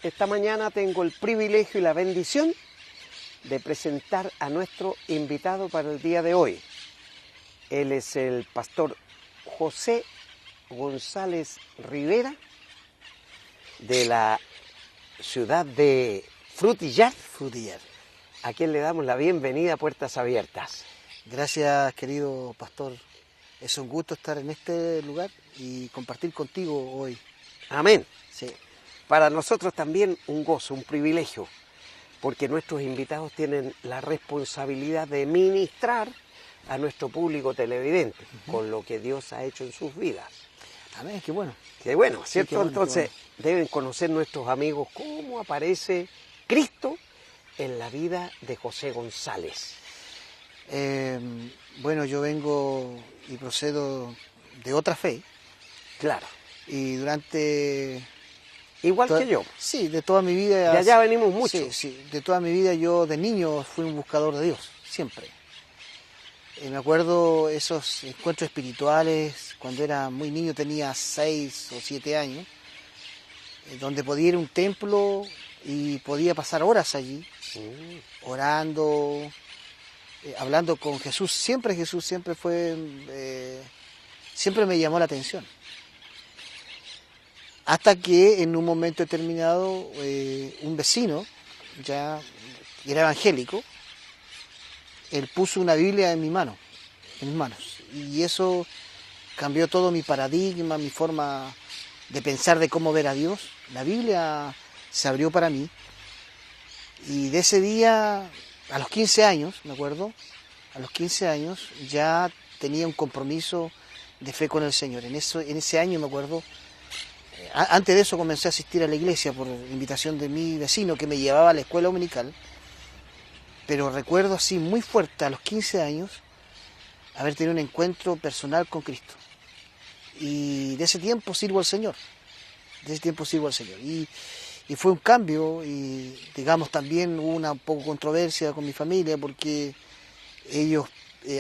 esta mañana tengo el privilegio y la bendición de presentar a nuestro invitado para el día de hoy. Él es el pastor José González Rivera, de la ciudad de Frutillar, a quien le damos la bienvenida a Puertas Abiertas. Gracias, querido pastor. Es un gusto estar en este lugar y compartir contigo hoy. Amén. Sí. Para nosotros también un gozo, un privilegio, porque nuestros invitados tienen la responsabilidad de ministrar a nuestro público televidente con lo que Dios ha hecho en sus vidas. Amén, qué bueno. Qué bueno, ¿cierto? Sí, qué bueno, Entonces qué bueno. Deben conocer nuestros amigos cómo aparece Cristo en la vida de José González. Bueno, yo vengo y procedo de otra fe. Claro. Y durante... Igual que yo. Sí, de toda mi vida... De allá venimos mucho. Sí, de toda mi vida yo de niño fui un buscador de Dios, siempre. Me acuerdo esos encuentros espirituales, cuando era muy niño, tenía 6 o 7 años, donde podía ir a un templo y podía pasar horas allí, orando, hablando con Jesús. Jesús siempre siempre me llamó la atención. Hasta que en un momento determinado un vecino, ya era evangélico, él puso una Biblia en mis manos, y eso cambió todo mi paradigma, mi forma de pensar, de cómo ver a Dios. La Biblia se abrió para mí, y de ese día, a los 15 años, me acuerdo, a los 15 años ya tenía un compromiso de fe con el Señor. En ese año, me acuerdo, antes de eso comencé a asistir a la iglesia por invitación de mi vecino que me llevaba a la escuela dominical. Pero recuerdo así muy fuerte a los 15 años haber tenido un encuentro personal con Cristo. Y de ese tiempo sirvo al Señor. Y fue un cambio, y digamos también hubo una poco controversia con mi familia porque ellos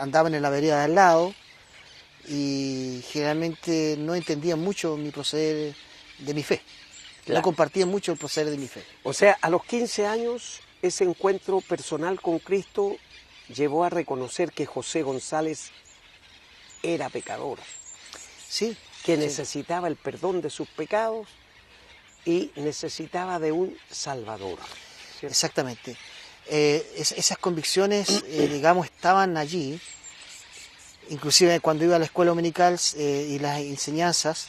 andaban en la vereda de al lado y generalmente no entendían mucho mi proceder de mi fe. Claro. No compartían mucho el proceder de mi fe. O sea, a los 15 años... ese encuentro personal con Cristo llevó a reconocer que José González era pecador. Sí. Que necesitaba el perdón de sus pecados y necesitaba de un Salvador. ¿Cierto? Exactamente. Esas convicciones, digamos, estaban allí. Inclusive cuando iba a la escuela dominical y las enseñanzas,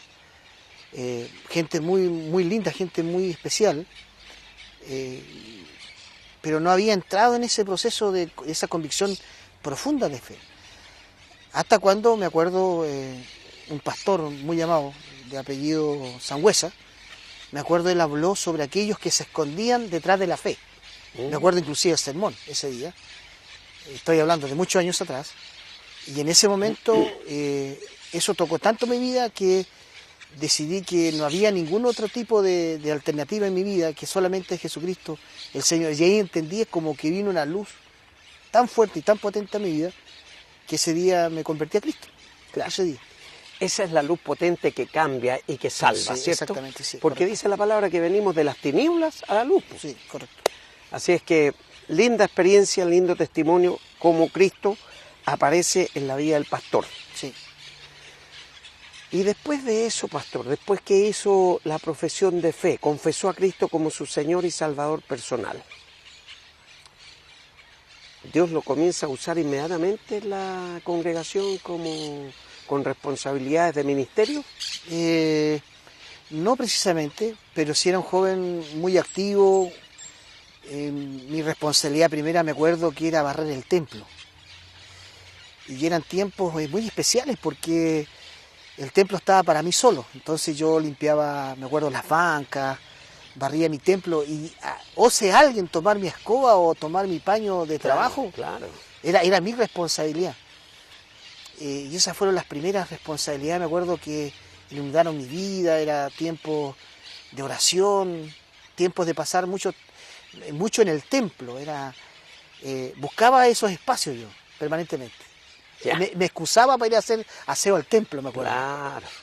gente muy linda, gente muy especial, pero no había entrado en ese proceso de esa convicción profunda de fe. Hasta cuando, me acuerdo, un pastor muy llamado, de apellido Sangüesa, me acuerdo, él habló sobre aquellos que se escondían detrás de la fe. Me acuerdo inclusive el sermón ese día, estoy hablando de muchos años atrás, y en ese momento eso tocó tanto mi vida que decidí que no había ningún otro tipo de alternativa en mi vida, que solamente Jesucristo, el Señor. Y ahí entendí como que vino una luz tan fuerte y tan potente a mi vida, que ese día me convertí a Cristo. Claro. Ese día. Esa es la luz potente que cambia y que salva, Sí, ¿cierto? exactamente, sí. Porque correcto. Dice la palabra que venimos de las tinieblas a la luz. Sí, correcto. Así es que linda experiencia, lindo testimonio, como Cristo aparece en la vida del pastor. Sí. Y después de eso, pastor, después que hizo la profesión de fe, confesó a Cristo como su Señor y Salvador personal, ¿Dios lo comienza a usar inmediatamente en la congregación con responsabilidades de ministerio? No precisamente, pero sí era un joven muy activo. Mi responsabilidad primera, me acuerdo, que era barrer el templo. Y eran tiempos muy especiales porque el templo estaba para mí solo, entonces yo limpiaba, me acuerdo, las bancas, barría mi templo y ose alguien tomar mi escoba o tomar mi paño de trabajo, claro. Era mi responsabilidad. Y esas fueron las primeras responsabilidades, me acuerdo, que iluminaron mi vida. Era tiempo de oración, tiempos de pasar mucho en el templo. Buscaba esos espacios yo, permanentemente. Me excusaba para ir a hacer aseo al templo, me acuerdo.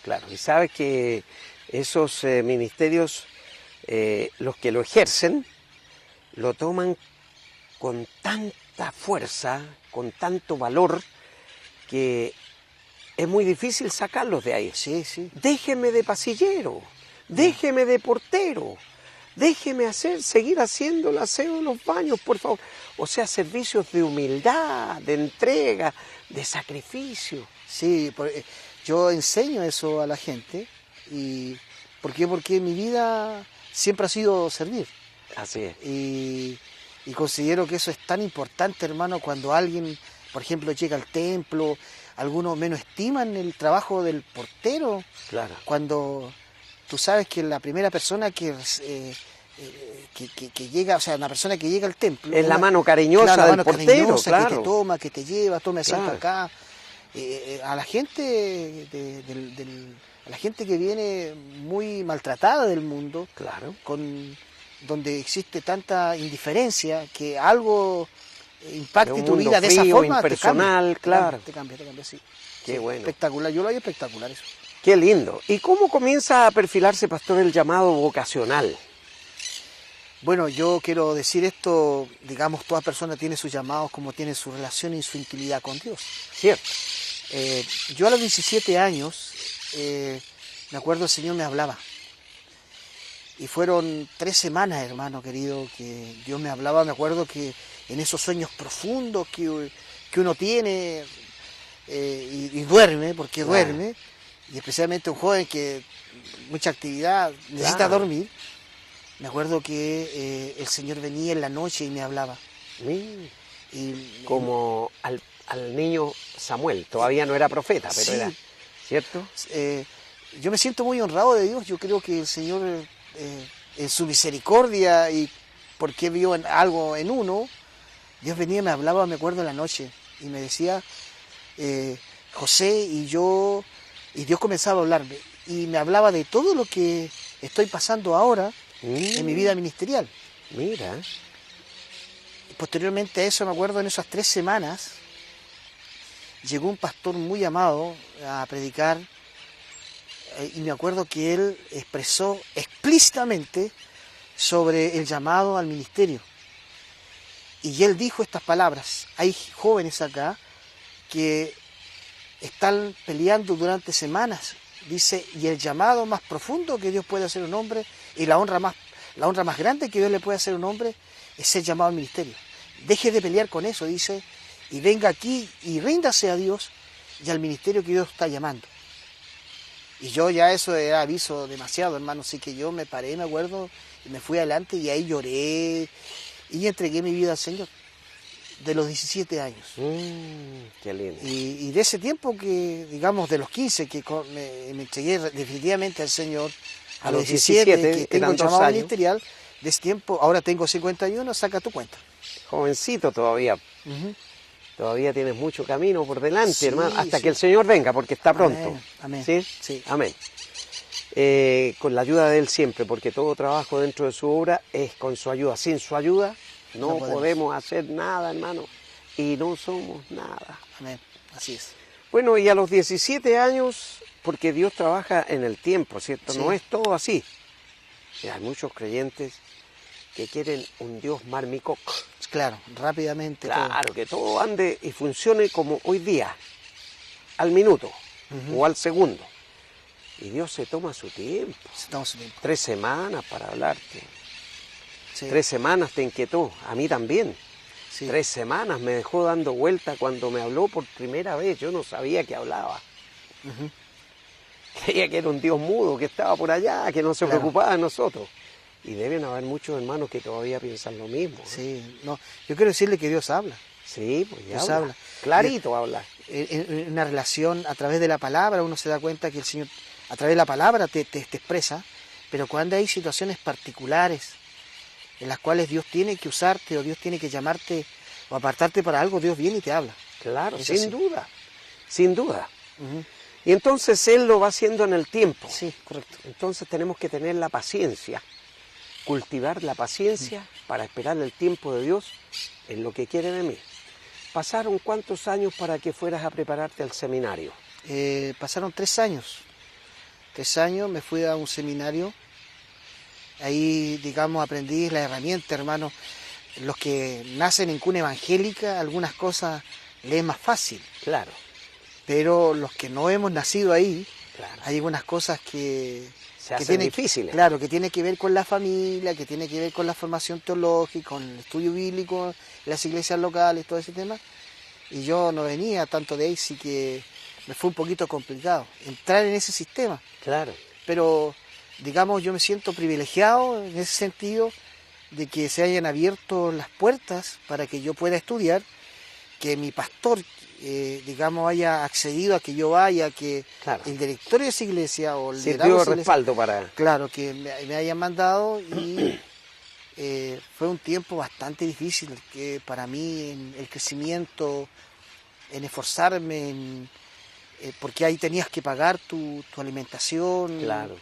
Claro. Y sabes que esos ministerios los que lo ejercen lo toman con tanta fuerza, con tanto valor, que es muy difícil sacarlos de ahí. Sí, sí. Déjeme de pasillero, déjeme de portero, déjeme seguir haciendo el aseo de los baños, por favor. O sea, servicios de humildad, de entrega, de sacrificio. Sí, yo enseño eso a la gente. ¿Por qué? Porque mi vida siempre ha sido servir. Así es. Y considero que eso es tan importante, hermano, cuando alguien, por ejemplo, llega al templo, algunos menos estiman el trabajo del portero. Claro. Cuando tú sabes que la primera persona que llega, o sea, una persona que llega al templo... Es la mano cariñosa, claro, del portero, cariñosa, claro. Que te toma, que te lleva, tome asiento Claro. acá. A la gente a la gente que viene muy maltratada del mundo, Claro. donde existe tanta indiferencia, que algo impacte De un tu mundo vida de esa frío, forma, impersonal, claro. te cambia, sí. Qué Sí, bueno. espectacular, yo lo hago espectacular eso. Qué lindo. ¿Y cómo comienza a perfilarse, pastor, el llamado vocacional? Bueno, yo quiero decir esto, digamos, toda persona tiene sus llamados como tiene su relación y su intimidad con Dios. Cierto. Yo a los 17 años, me acuerdo el Señor me hablaba. Y fueron 3 semanas, hermano querido, que Dios me hablaba. Me acuerdo que en esos sueños profundos que uno tiene y duerme, porque duerme, y especialmente un joven que mucha actividad, necesita dormir. Me acuerdo que el Señor venía en la noche y me hablaba. Como al niño Samuel, todavía no era profeta, pero sí, era, ¿cierto? Yo me siento muy honrado de Dios. Yo creo que el Señor, en su misericordia y porque vio algo en uno, Dios venía y me hablaba, me acuerdo, en la noche, y me decía, José, y Dios comenzaba a hablarme, y me hablaba de todo lo que estoy pasando ahora en mi vida ministerial. Mira. Posteriormente a eso, me acuerdo, en esas 3 semanas, llegó un pastor muy amado a predicar, y me acuerdo que él expresó explícitamente sobre el llamado al ministerio. Y él dijo estas palabras: hay jóvenes acá que están peleando durante semanas, dice, y el llamado más profundo que Dios puede hacer a un hombre, y la honra más grande que Dios le puede hacer a un hombre, es ser llamado al ministerio. Deje de pelear con eso, dice, y venga aquí y ríndase a Dios y al ministerio que Dios está llamando. Y yo ya eso era aviso demasiado, hermano, así que yo me paré, me acuerdo, y me fui adelante y ahí lloré y entregué mi vida al Señor, de los 17 años. Qué lindo. Y de ese tiempo que, digamos, de los 15 que me entregué definitivamente al Señor, a los 17 que tengo el llamado ministerial, de ese tiempo, ahora tengo 51, saca tu cuenta. Jovencito todavía. Todavía tienes mucho camino por delante, Sí, hermano, hasta sí. que el Señor venga, porque está pronto. Amén. ¿Sí? Sí. Amén. Con la ayuda de Él siempre, porque todo trabajo dentro de su obra es con su ayuda. Sin su ayuda no podemos hacer nada, hermano, y no somos nada. Amén. Así es. Bueno, y a los 17 años, porque Dios trabaja en el tiempo, ¿cierto? Sí. No es todo así. Y hay muchos creyentes que quieren un Dios marmicoc. Claro, rápidamente. Claro, que todo ande y funcione como hoy día, al minuto o al segundo. Y Dios se toma su tiempo. 3 semanas para hablarte. Sí. 3 semanas te inquietó, a mí también. Sí. 3 semanas me dejó dando vuelta cuando me habló por primera vez. Yo no sabía que hablaba. Creía que era un Dios mudo, que estaba por allá, que no se preocupaba de nosotros. Y deben haber muchos hermanos que todavía piensan lo mismo. Sí, no, yo quiero decirle que Dios habla. Sí, pues ya Dios habla. Clarito habla. En una relación a través de la palabra uno se da cuenta que el Señor a través de la palabra te expresa, pero cuando hay situaciones particulares en las cuales Dios tiene que usarte o Dios tiene que llamarte o apartarte para algo, Dios viene y te habla. Claro, Es sin así. duda, sin duda. Y entonces Él lo va haciendo en el tiempo. Sí, correcto. Entonces tenemos que tener la paciencia, cultivar la paciencia para esperar el tiempo de Dios en lo que quiere de mí. ¿Pasaron cuántos años para que fueras a prepararte al seminario? Pasaron 3 años. 3 años me fui a un seminario Ahí, digamos, aprendí la herramienta, hermano. Los que nacen en cuna evangélica, algunas cosas les es más fácil. Claro, Pero los que no hemos nacido ahí, claro. hay algunas cosas que Hacen tienen, difíciles. claro, que tiene que ver con la familia, que tiene que ver con la formación teológica, con el estudio bíblico, las iglesias locales, todo ese tema. Y yo no venía tanto de ahí, sí que me fue un poquito complicado entrar en ese sistema. Claro, Pero, digamos, yo me siento privilegiado en ese sentido de que se hayan abierto las puertas para que yo pueda estudiar, que mi pastor, digamos, haya accedido a que yo vaya, que claro. el directorio de esa iglesia o el liderazgo Sirvió de de esa iglesia, respaldo para... claro, que me hayan mandado y fue un tiempo bastante difícil que para mí en el crecimiento, en esforzarme, porque ahí tenías que pagar tu alimentación, Claro.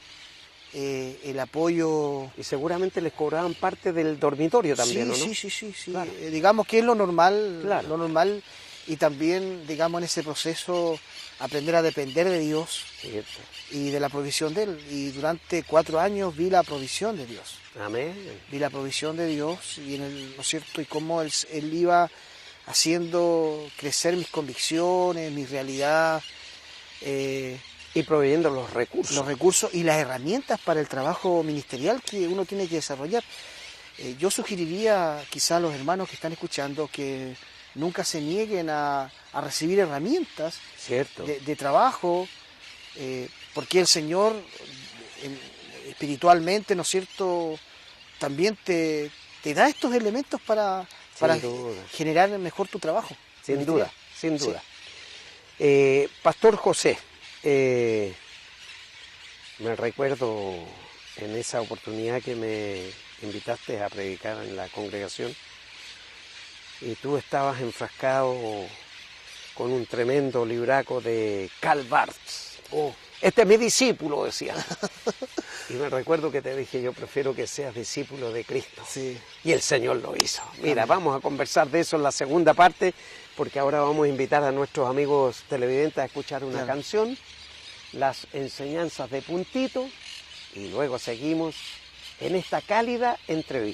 El apoyo. Y seguramente les cobraban parte del dormitorio también, ¿o no? Sí. Claro. Digamos que es lo normal, Claro. lo normal, y también, digamos, en ese proceso aprender a depender de Dios Cierto. y de la provisión de Él. Y durante 4 años vi la provisión de Dios. Amén. Vi la provisión de Dios y ¿no es cierto? Y cómo él iba haciendo crecer mis convicciones, mi realidad, Y proveyendo los recursos. los recursos y las herramientas para el trabajo ministerial que uno tiene que desarrollar. Yo sugeriría quizá a los hermanos que están escuchando que nunca se nieguen a recibir herramientas Cierto. de trabajo, porque el Señor espiritualmente, ¿no es cierto?, también te da estos elementos para duda. generar mejor tu trabajo. Sin duda, sin Sí. duda. Pastor José, me recuerdo en esa oportunidad que me invitaste a predicar en la congregación y tú estabas enfrascado con un tremendo libraco de Karl Barth. Oh, Este es mi discípulo, decía. Y me recuerdo que te dije, yo prefiero que seas discípulo de Cristo. sí. Y el Señor lo hizo. Mira, Amén. vamos a conversar de eso en la segunda parte, porque ahora vamos a invitar a nuestros amigos televidentes a escuchar una Claro. canción, las enseñanzas de Puntito, y luego seguimos en esta cálida entrevista.